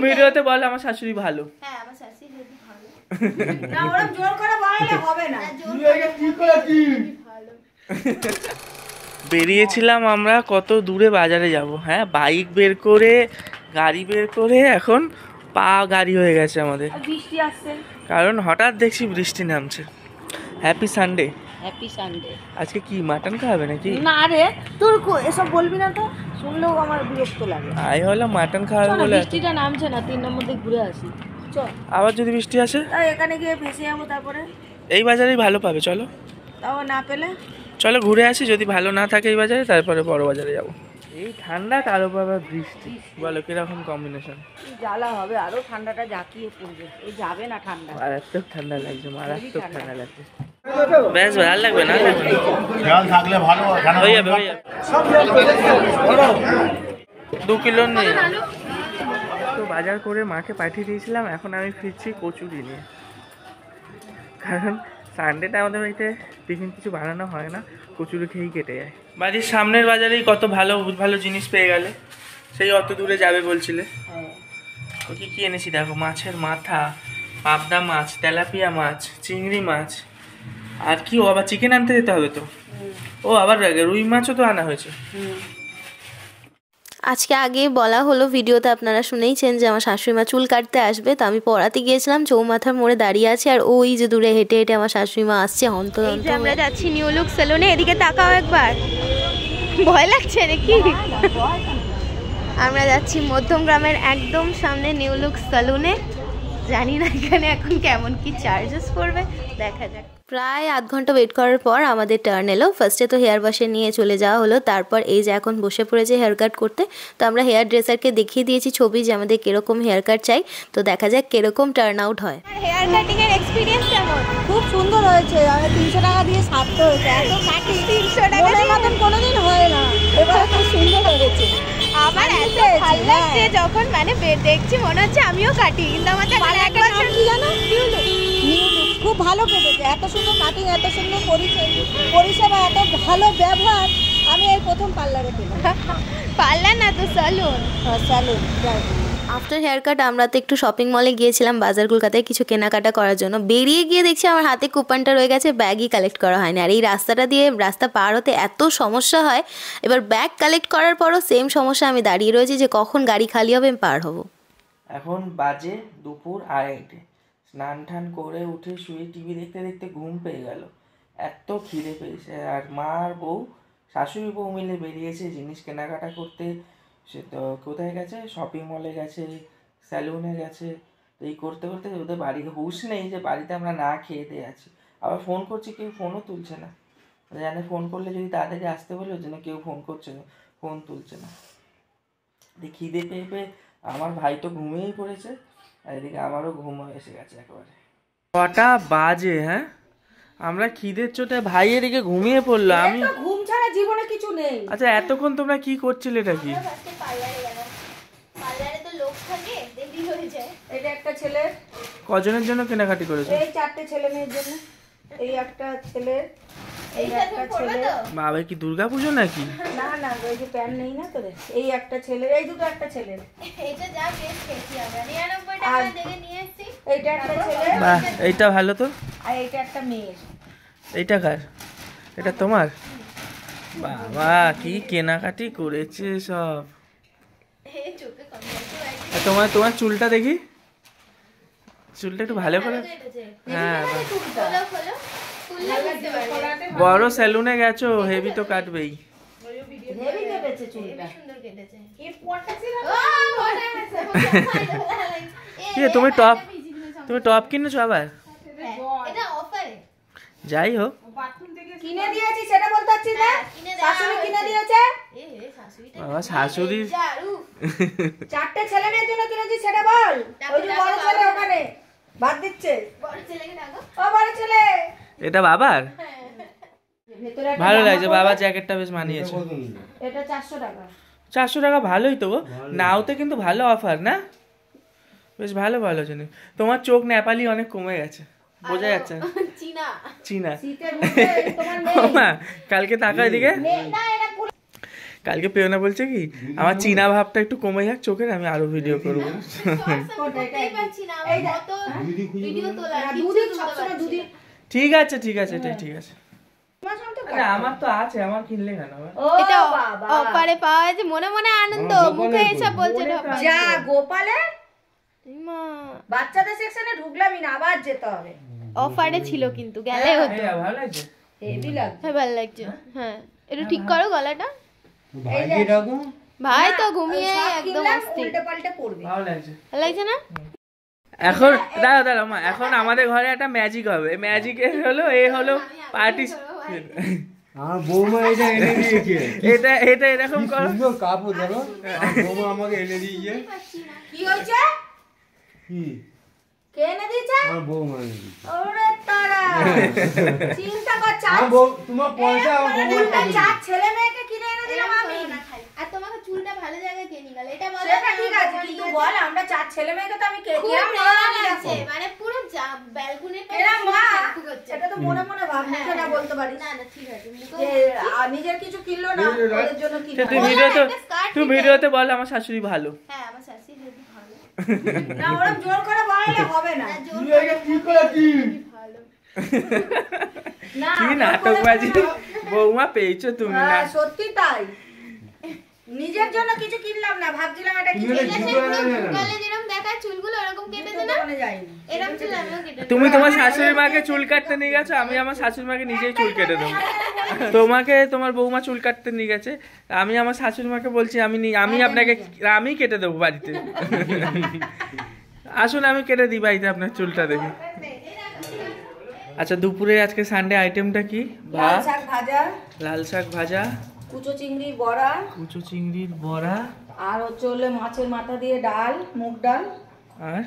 ভিডিওতে বল আমার শাশুড়ি ভালো। হ্যাঁ আমার শাশুড়ি ভালো। না ওরা জোর করে বললে হবে না। ভালো। বেরিয়েছিলাম আমরা কত দূরে বাজারে যাব, হ্যাঁ বাইক বের করে গাড়ি বের করে এখন পা গাড়ি হয়ে গেছে আমাদের, বৃষ্টি আসছে কারণ হঠাৎ দেখছি বৃষ্টি নামছে। Happy Sunday. Happy Sunday. আজকে কি মাটন খাবে নাকি? না রে তোর এসব বলবি না তো, শুনলেও আমার বিরক্ত লাগে। আই হলো মাটন খাবে বলে। বৃষ্টিটা নামছে না, 3 নম্বর দিকে ঘুরে আসি চল। আবার যদি বৃষ্টি আসে এখানে গিয়ে ফেসে যাবো, তারপরে এই বাজারেই ভালো পাবে, চলো তাও না পেলে চলো ঘুরে আসি, যদি ভালো না থাকে এই বাজারে তারপরে বড় বাজারে যাব। এই ঠান্ডা তার উপর আবার বৃষ্টি, বলো কিরকম কম্বিনেশন। জ্বালা হবে, আরো ঠান্ডাটা জাকিয়ে পড়বে। এই যাবে না ঠান্ডা, মারাত্মক ঠান্ডা লাগছে, মারাত্মক ঠান্ডা লাগছে। বেশ ভালো লাগবে না থাকলে ভালো হয়ে যাবে, হয়ে যাবে। 2 কিলো নেই তো বাজার করে মাকে পাঠিয়ে দিয়েছিলাম, এখন আমি ফিরছি কচুরি নিয়ে, কারণ সানডেটা আমাদের বাড়িতে টিফিন কিছু বানানো হয় না, কচুরি খেয়েই কেটে যায়। বাড়ির সামনের বাজারেই কত ভালো ভালো জিনিস পেয়ে গেলে, সেই অত দূরে যাবে বলছিলে। ও কি এনেছি দেখো, মাছের মাথা, পাবদা মাছ, তেলাপিয়া মাছ, চিংড়ি মাছ, আর কি ও আবার চিকেন আনতে যেতে হবে তো, ও আবার রুই মাছও তো আনা হয়েছে। আজকে আগে বলা হলো ভিডিওতে, আপনারা শুনেইছেন যে আমার শাশুড়িমা চুল কাটতে আসবে, তো আমি পড়াতে গিয়েছিলাম, চৌমাথার মোড়ে দাঁড়িয়ে আছি, আর ওই যে দূরে হেঁটে হেঁটে আমার শাশুড়িমা আসছে হন্তদন্ত। আমরা যাচ্ছি নিউ লুক সেলুনে, এদিকে তাকাও একবার, ভয় লাগছে নাকি? আমরা যাচ্ছি মধ্যমগ্রামের একদম সামনে নিউ লুক সেলুনে, জানি না এখানে এখন কেমন কি চার্জেস পড়বে, দেখা যাক। প্রায় আধ ঘন্টা ওয়েট করার পর আমাদের টার্ন এলো। ফার্স্টে তো হেয়ার ওয়াশে নিয়ে চলে যাওয়া হলো, তারপর এই যে এখন বসে পড়েছে হেয়ার কাট করতে। তো আমরা হেয়ার ড্রেসারকে দেখিয়ে দিয়েছি ছবি যে আমাদের কিরকম হেয়ার কাট চাই, তো দেখা যাক কিরকম টার্ন আউট হয়। হেয়ার কাটিং এর এক্সপিরিয়েন্স কেমন? খুব সুন্দর হয়েছে। আমি 300 টাকা দিয়ে সারতে হয়েছে, এত কাটি 300 টাকা এর মতন কোনোদিন হয় না, এবারে খুব সুন্দর হয়েছে। আমার এত ভালো লাগছে যখন মানে দেখছি মনে হচ্ছে আমিও কাটি, কিন্তু আমার তো এক বছর কি জানো, নিউ লুক খুব ভালো কেটেছে, এত সুন্দর কাটিং, এত সুন্দর পরিষেবা, এত ভালো ব্যবহার, আমি এই প্রথম পার্লারে পেলাম। পার্লার না তো salon. Salon. After haircut আমরা তো একটু শপিং মলে গিয়েছিলাম বাজার কলকাতায় কিছু কেনাকাটা করার জন্য। বেরিয়ে গিয়ে দেখছি আমার হাতে কুপনটা রয়ে গেছে, ব্যাগই কালেক্ট করা হয়নি। আর এই রাস্তাটা দিয়ে রাস্তা পার হতে এত সমস্যা হয়, এবার ব্যাগ কালেক্ট করার পরও সেম সমস্যা, আমি দাঁড়িয়ে রয়েছি যে কখন গাড়ি খালি হবে আমি পার হব। এখন বাজে দুপুর 2:30, স্নান টান করে উঠে শুয়ে টিভি দেখতে দেখতে ঘুম পেয়ে গেল, এত খিদে পেয়েছে। আর মা আর বউ, শাশুড়ি বউ মিলে বেরিয়েছে জিনিস কেনাকাটা করতে। সে তো কোথায় গেছে, শপিং মলে গেছে, স্যালুনে গেছে। তো এই করতে করতে ওদের বাড়ি হুঁশ নেই যে বাড়িতে আমরা না খেয়ে দিয়ে আছি। আবার ফোন করছি, কেউ ফোনও তুলছে না, জানে ফোন করলে যদি তাড়াতাড়ি আসতে বলে, ওই জন্য কেউ ফোন করছে না, ফোন তুলছে না। খিদে পেয়ে পেয়ে আমার ভাই তো ঘুমিয়েই পড়েছে, আর এদিকে আমারও ঘুম এসে গেছে একেবারে। কটা বাজে, হ্যাঁ আমরা খিদের চোটে ভাই এদিকে ঘুমিয়ে পড়লো, আমি ঘুম ছাড়া জীবনে কিছু নেই। আচ্ছা এতক্ষণ তোমরা কি করছিলে? এটা কি পার্লারে তো লোক থাকে, দেরি হয়ে যায়। এটা একটা ছেলে, কজনের জন্য কেনাকাটি করেছো? এই 4টে ছেলে মেয়ের জন্য, এই একটা ছেলে, এই একটা ছেলে। বাবা কি দুর্গাপুজো নাকি? না না, ওই যে প্যান নেই না তোরে, এই একটা ছেলে, এই দুটো একটা ছেলে। এটা যা বেশ খেয়েছি আমরা, 99 টাকা দিয়ে নিয়ে এসেছি। এইটা একটা ছেলে, বাহ এইটা ভালো তো। আর এইটা একটা মেয়ে। এইটা কার? এটা তোমার? বাবা কি কেনাকাটি করেছে সব। তোমার তোমার চুলটা দেখি, চুলটা একটু ভালো করে। হ্যাঁ বড় সেলুনে গেছো, হেভি তো কাটবেই। হেভি কেটেছে চুলটা, সুন্দর কেটেছে। তুমি টপ কিনেছো আবার? এটা অফারে। যাই হোক কিনে দিয়েছি সেটা বলতে পারছিস না, শাশুড়ি কিনে দিয়েছে। বাবা শাশুড়ি 4টে ছেলে মেয়ের জন্য কিনেছি সেটা বল। ওই যে বড় ছেলে ওখানে ভাত দিচ্ছে, বড় ছেলেকে ডাকো। ও বড় ছেলে, এটা বাবার ভেতরে ভালো লাগছে, বাবা জ্যাকেটটা বেশ মানিয়েছে। এটা 400 টাকা। 400 টাকা ভালোই তো, নাওতে কিন্তু ভালো অফার না, বেশ ভালো ভালো জিনিস। তোমার চোখ নেপালি অনেক কমে গেছে, বোঝা যাচ্ছে না। চীনা শীতের মধ্যে তোমার নেই মা কালকে তাকা এদিকে, কালকে প্রেরণা বলছে কি আমার চীনা ভাবটা একটু কমে যাক চোখের, আমি আরো ভিডিও করবো। ঠিক আছে ঠিক আছে ঠিক আছে, আরে আমার তো আছে, আমার কিনলে কেন আবার? এটা অফারে পাওয়া যাচ্ছে, মনে মনে আনন্দ, মুখে এসব বলছে না। যা গোপালে মা বাচ্চাদের সেকশনে ঢুকলামই না, আবার যেতে হবে। অফারে ছিল কিন্তু গেলে হতো। এই ভালো লাগছে, হেভি লাগছে। হ্যাঁ ভালো লাগছে। হ্যাঁ একটু ঠিক করো গলাটা। ভাইকে ডাকো। ভাই তো ঘুমিয়ে একদম অস্থির। উল্টে পাল্টে পড়বে। ভালো লাগছে। ভালো লাগছে না? এখন দাঁড়াও দাঁড়াও মা, এখন আমাদের ঘরে একটা ম্যাজিক হবে। ম্যাজিকের হলো এ হলো পার্টি। আমার বৌমা এটা এনে দিয়েছে। এটা এটা এরকম কি করো। সুন্দর কাপড় দেখো, আমার বৌমা আমাকে এনে দিয়েছে। কি হয়েছে? কি? কে এনে দিয়েছে? আমার বৌমা এনে দিয়েছে। ওরে তারা চিন্তা কর, আমার বউ, তোমার পয়সা আমার বৌমা চার ছেলে মেয়েকে কিনে এনে দিলাম আমি। আর তোমাকে চুলটা ভালো জায়গায় কে নিয়ে গেল এটা বলো। সেটা ঠিক আছে, কিন্তু বল আমরা চার ছেলে মেয়েকে তো আমি কে কিরম মা আমি আছে মানে পুরো ব্যালকনির এরম মা, এটা তো মনে মনে ভাবছি না বলতে পারি না না ঠিক আছে যে নিজের কিছু কিনলো না, ওদের জন্য কিনলো। তুই ভিডিওতে, তুই ভিডিওতে বল আমার শাশুড়ি ভালো। হ্যাঁ আমার শাশুড়ি যদি ভালো না ওরম জোর করে বলালে হবে না। জোর তুই এটা কি করেছিস? ভালো না কি নাটকবাজি বৌমা পেয়েছো তুমি না? সত্যি তাই, নিজের জন্য কিছু কিনলাম না, ভাবছিলাম এটা কি তুমি এটা কিনলে কি করে গলে যেরকম দেখায় চুলগুলো এরকম কেটে দে না, দোকানে যাইনি। এরকম চুল আমিও কেটে দেব। তুমি তোমার শাশুড়ি মাকে চুল কাটতে নিয়ে গেছো, আমি আমার শাশুড়ি মাকে নিজেই চুল কেটে দেবো। তোমাকে তোমার বৌমা চুল কাটতে নিয়ে গেছে, আমি আমার শাশুড়ি মাকে বলছি আমি আপনাকে আমি কেটে দেবো বাড়িতে। আসুন আমি কেটে দিই বাড়িতে আপনার চুলটা দেখে। আচ্ছা দুপুরে আজকে সানডে আইটেমটা কি? লাল ভাত, শাক ভাজা, লাল শাক ভাজা, কুচো চিংড়ির বড়া, কুচো চিংড়ির বড়া, আর হচ্ছে মাছের মাথা দিয়ে ডাল, মুগ ডাল, আর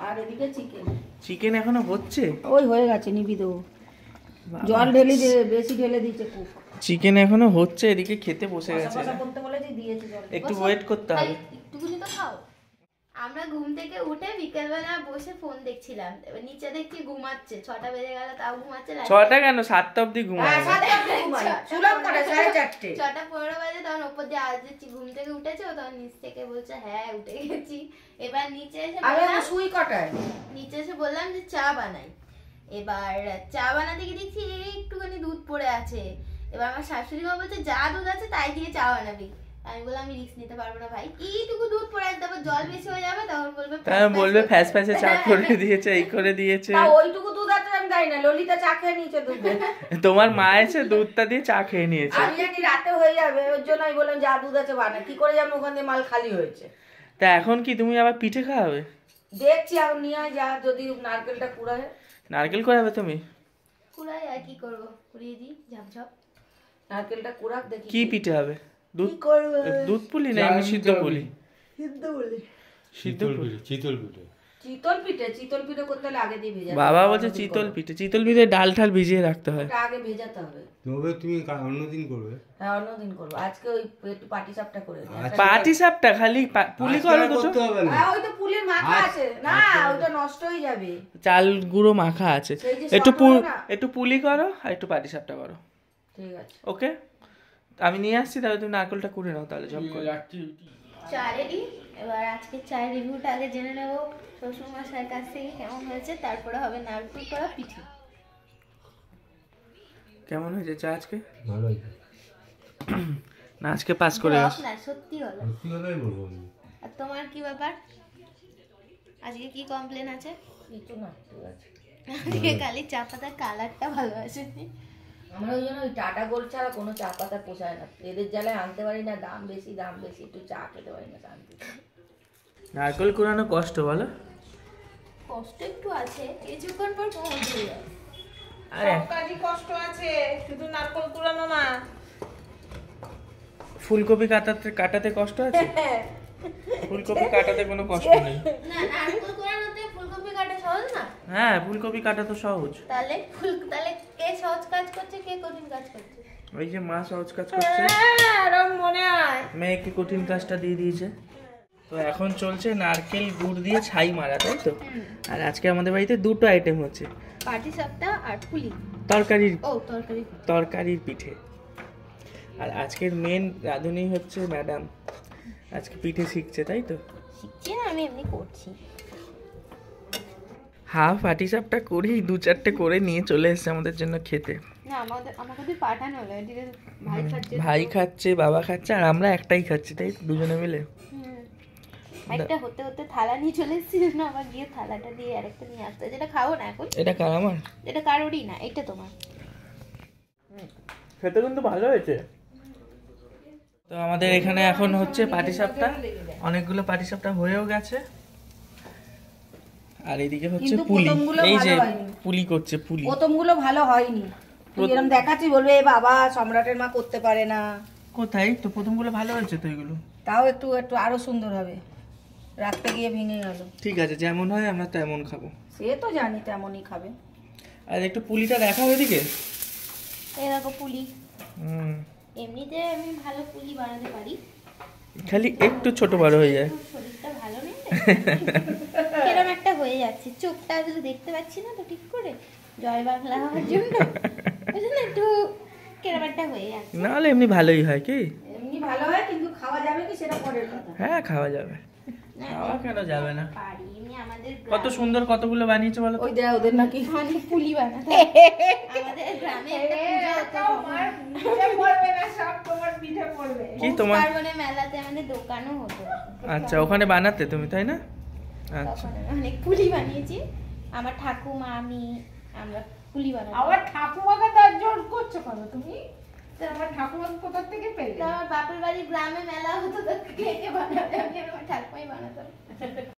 আর এদিকে চিকেন। চিকেন এখনো হচ্ছে? ওই হয়ে গেছে, নিবি দেবো। জল ঢেলে দিয়ে বেশি ঢেলে দিয়েছে কুক। চিকেন এখনো হচ্ছে, এদিকে খেতে বসে গেছে। কষা করতে বলেছি, দিয়েছে জল। একটু ওয়েট করতে হবে। একটুকুনি তো খাও। আমরা ঘুম থেকে উঠে বিকেলবেলা বসে ফোন দেখছিলাম, এবার নিচে দেখছি ঘুমাচ্ছে, 6টা বেজে গেল তাও ঘুমাচ্ছে। 6টা কেন 7টা অবধি ঘুমায়। হ্যাঁ, 7টা অবধি ঘুমাই। শুলাম কটা? 4:30। 6:15 বাজে তখন ওপর দিয়ে আওয়াজ দিচ্ছি ঘুম থেকে উঠেছে, ও তখন নিচ থেকে বলছে হ্যাঁ উঠে গেছি। এবার নিচে এসে আমি বললাম, শুই কটায়? নিচে এসে বললাম যে চা বানাই। এবার চা বানাতে গিয়ে দেখছি একটুখানি দুধ পড়ে আছে। এবার আমার শাশুড়ি মা বলছে যা দুধ আছে তাই দিয়ে চা বানাবি। আমি বললাম আমি রিস্ক নিতে পারবো না ভাই, এইটুকু দুধ পড়ে আছে, তারপর জল বেশি হয়ে যাবে, তখন বলবে বলবে ফ্যাস ফ্যাসে চা করে দিয়েছে, এই করে দিয়েছে। না ওইটুকু দুধ আছে আমি জানি না, ললিতা চা খেয়ে নিয়েছে দুধে। তোমার মা এসে দুধটা দিয়ে চা খেয়ে নিয়েছে। আমি জানি রাতে হয়ে যাবে, ওর জন্য আমি বললাম যা দুধ আছে বানা। কি করে জানো ওখান থেকে মাল খালি হয়েছে? তা এখন কি তুমি আবার পিঠে খাওয়াবে? দেখছি এখন নিয়ে আয়, যা যদি নারকেলটা কুড়ায়। নারকেল করাবে তুমি? কুড়াই আর কি করবো, কুড়িয়ে দিই ঝাপঝাপ। নারকেলটা কুড়াক দেখি কি পিঠে হবে? দুধ কি করবে? দুধ পুলি না এমনি সিদ্ধ পুলি? সিদ্ধ বলে সিদ্ধ পুলি। চিতল পিঠে। চিতল পিঠে করতে হলে আগে দিয়ে ভেজাতে বাবা হবে। বলছে চিতল পিঠে, চিতল পিঠে ডাল ঠাল ভিজিয়ে রাখতে হয়। ওটা আগে ভেজাতে হবে। তবে তুমি অন্যদিন করবে। হ্যাঁ অন্যদিন করবো, আজকে ওই একটু পাটি সাপটা করে দিই। পাটি সাপটা খালি পুলি করো দুটো। করতে হবে না। হ্যাঁ ওই তো পুলির মাখা আছে না, ওইটা নষ্ট হয়ে যাবে। চাল গুঁড়ো মাখা আছে, সেই যে একটু সব হলো না? একটু পুলি করো আর একটু পাটি সাপটা করো। ঠিক আছে ওকে আমি নিয়ে আসছি, তাহলে তুমি নারকেলটা কুড়ে নাও তাহলে সব করে। চা রেডি। এবার আজকে চায়ের রিভিউটা আগে জেনে নেব শ্বশুরমশাইয়ের কাছ থেকে কেমন হয়েছে, তারপরে হবে নারকেল করা পিঠে। কেমন হয়েছে চা আজকে? ভালো হয়েছে। না আজকে পাস করে ব্লগ আস। না সত্যি হলো। সত্যি কথাই বলবো আমি। আর তোমার কি ব্যাপার, আজকে কি কমপ্লেন আছে? কিছু না, ঠিক আছে। আজকে খালি চা পাতার কালারটা ভালো আসেনি। আমরা ওই জন্য ওই টাটা গোল্ড ছাড়া কোনো চা পাতা পোষায় না, এদের জ্বালায় আনতে পারি না, দাম বেশি একটু চা খেতে পারি না শান্তি। নারকেল কুড়ানো কষ্ট বলো? কষ্ট একটু আছে, কিছুক্ষণ পর সহজ হয়ে যাবে। আরে কাজই কষ্ট আছে, শুধু নারকেল কুড়ানো না। ফুলকপি কাটাতে কষ্ট আছে? ফুলকপি কাটাতে কোনো কষ্ট নেই। না নারকেল কোরানোতে ফুলকপি কাটা সহজ না? হ্যাঁ ফুলকপি কাটা তো সহজ। তাহলে কে সহজ কাজ করছে কে কঠিন কাজ করছে? ওই যে মা সহজ কাজ করছে, এরকম মনে হয়। মেয়েকে কঠিন কাজটা দিয়ে দিয়েছে। তো এখন চলছে নারকেল গুড় দিয়ে ছাই মারা, তাই তো? আর আজকে আমাদের বাড়িতে দুটো আইটেম হচ্ছে, পাটি সাপটা আর পুলি। তরকারির ও তরকারি। তরকারির পিঠে। আর আজকের মেন রাঁধুনি হচ্ছে ম্যাডাম, আজকে পিঠে শিখছে তাই তো? শিখছি না, আমি এমনি করছি। হাফ পাটিসাপটা করেই 2-4টে করে নিয়ে চলে এসেছে আমাদের জন্য খেতে। না আমাকে তুই পাঠানো হলো, এদিকে ভাই খাচ্ছে, ভাই খাচ্ছে, বাবা খাচ্ছে, আর আমরা একটাই খাচ্ছি তাই তো, দুজনে মিলে। একটা হতে হতে থালা নিয়ে চলে এসেছি না, আবার গিয়ে থালাটা দিয়ে আরেকটা নিয়ে আসতে, যেটা খাবো না এখন। এটা কার? আমার? এটা কারোরই না, এটা তোমার। খেতে কিন্তু ভালো হয়েছে। তো আমাদের এখানে এখন হচ্ছে পাটিসাপটা, অনেকগুলো পাটিসাপটা হয়েও গেছে। আর এদিকে হচ্ছে কিন্তু পুলি, প্রথমগুলো এই যে ভালো হয়নি। পুলি করছে পুলি। প্রথমগুলো ভালো হয়নি, তুই এরকম দেখাচ্ছি বলবে এ বাবা সম্রাটের মা করতে পারে না। কোথায় তো প্রথমগুলো ভালো হয়েছে তো, এগুলো তাও একটু একটু আরো সুন্দর হবে, রাখতে গিয়ে ভেঙে গেল। ঠিক আছে, যেমন হয় আমরা তেমন খাবো। সে তো জানি তেমনই খাবে। আর একটু পুলিটা দেখাও এদিকে। এই দেখো পুলি, হুম, এমনিতে আমি ভালো পুলি বানাতে পারি, খালি একটু ছোট বড় হয়ে যায়। শরীরটা ভালো নেই এরকম একটা হয়ে যাচ্ছে, চোখটা আসলে দেখতে পাচ্ছি না তো ঠিক করে, জয় বাংলা হওয়ার জন্য বুঝলে একটু কেরম একটা হয়ে যাচ্ছে। নাহলে এমনি ভালোই হয় কি? এমনি ভালো হয় কিন্তু খাওয়া যাবে কি সেটা পরের কথা। হ্যাঁ খাওয়া যাবে, খাওয়া কেন যাবে না? পারি এমনি, আমাদের কত সুন্দর কতগুলো বানিয়েছে বলো তো? ওই দেয় ওদের নাকি অনেক পুলি বানাতে আমাদের গ্রামে একটা পুজো হতো, কি তোমার? পার্বণে মেলাতে আমাদের দোকানও হতো। আচ্ছা, ওখানে বানাতে তুমি তাই না? আচ্ছা, তখন আমি অনেক পুলি বানিয়েছি, আমার ঠাকুমা আমি, আমরা পুলি বানাতাম। আমার ঠাকুমাকে তার জোর করছো কেন তুমি? আমার ঠাকুমা কোথা থেকে পেলে? তো আমার বাপের বাড়ি গ্রামে মেলা হতো, তো কে কে বানাবে, আমি আমার ঠাকুমাই বানাতাম।